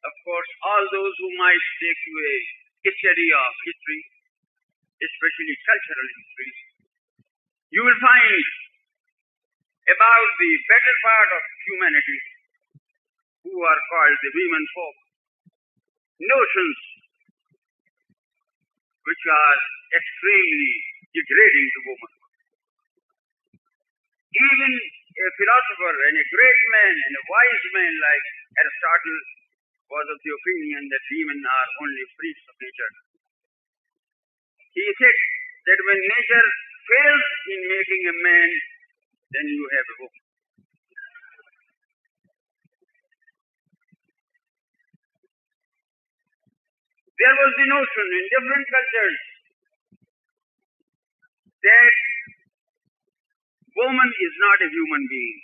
Of course, all those who might take to a study of history, especially cultural history, you will find about the better part of humanity, who are called the women folk, notions which are extremely degrading to woman. Even a philosopher and a great man and a wise man like Aristotle was of the opinion that women are only freaks of nature. He said that when nature fails in making a man, then you have a woman. There was the notion in different cultures that woman is not a human being.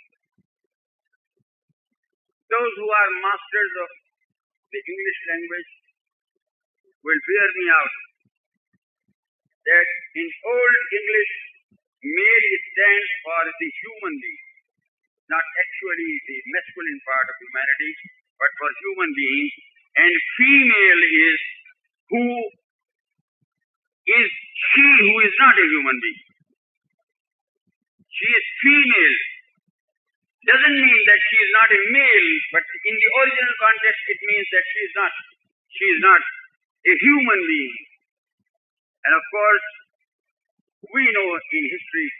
Those who are masters of the English language will bear me out that in Old English, male stands for the human being, not actually the masculine part of humanity, but for human being, and female is who is she who is not a human being. She is female. Doesn't mean that she is not a male, but in the original context it means that she is not a human being. And of course, we know in history,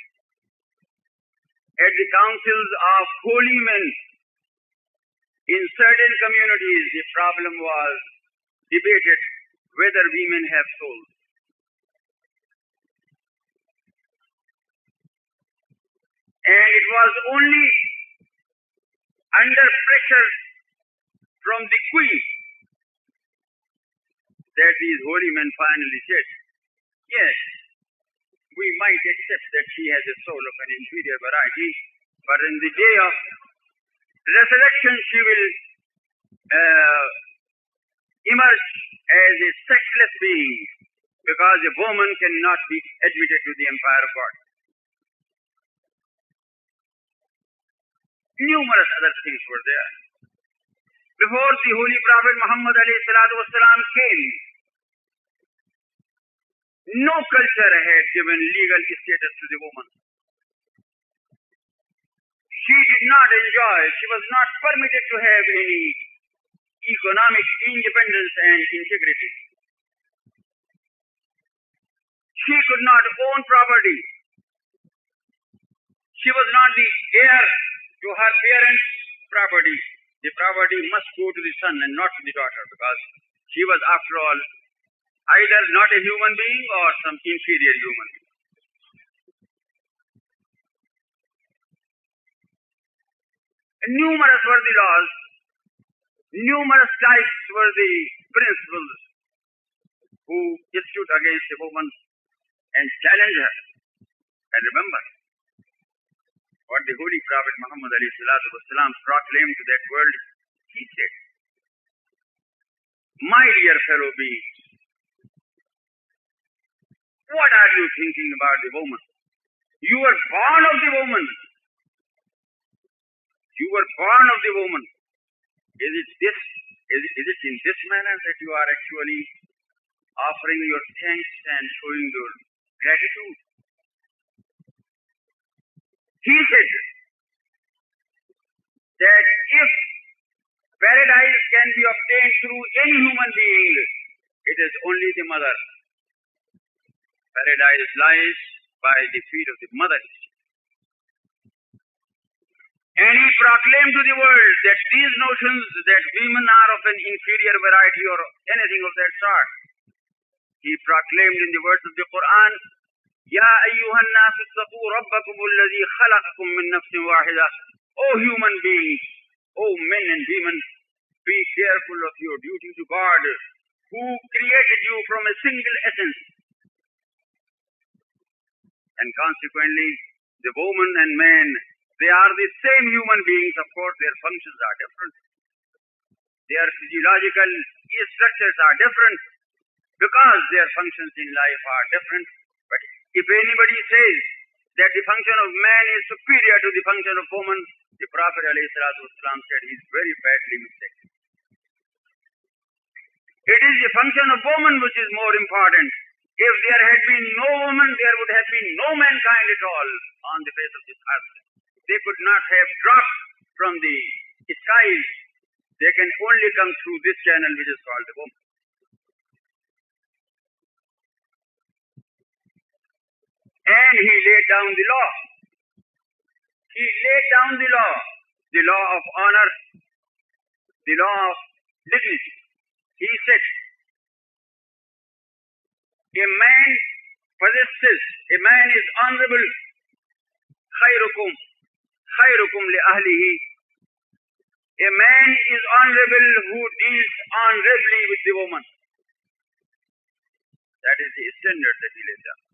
at the councils of holy men, in certain communities the problem was debated whether women have souls. And it was only under pressure from the queen that these holy men finally said, yes, we might accept that she has a soul of an inferior variety, but in the day of resurrection she will emerge as a sexless being, because a woman cannot be admitted to the empire of God. Numerous other things were there. Before the Holy Prophet Muhammad ﷺ came, no culture had given legal status to the woman. She did not enjoy, she was not permitted to have any economic independence and integrity. She could not own property. She was not the heir to her parents' property. The property must go to the son and not to the daughter, because she was, after all, either not a human being or some inferior human being. And numerous were the laws, numerous types were the principles who stood against a woman and challenged her. And remember what the Holy Prophet Muhammad ﷺ proclaimed to that world. He said, my dear fellow beings, what are you thinking about the woman? You were born of the woman. You were born of the woman. Is it in this manner that you are actually offering your thanks and showing your gratitude? He said that if paradise can be obtained through any human being, it is only the mother. Paradise lies by the feet of the mother. And he proclaimed to the world that these notions that women are of an inferior variety or anything of that sort, he proclaimed in the words of the Quran, Ya ayyuhan nas ittaqu rabbakum alladhi khalaqakum min nafsin wahida. O human beings, O men and women, be careful of your duty to God, who created you from a single essence. And consequently, the woman and man, they are the same human beings. Of course, their functions are different. Their physiological structures are different, because their functions in life are different. But if anybody says that the function of man is superior to the function of woman, the Prophet ﷺ said he is very badly mistaken. It is the function of woman which is more important. If there had been no woman, there would have been no mankind at all on the face of this earth. They could not have dropped from the skies. They can only come through this channel which is called the woman. And he laid down the law. He laid down the law of honor, the law of dignity. He said, a man possesses, a man is honorable, khairukum li ahlihi. A man is honorable who deals honorably with the woman. That is the standard that he laid down.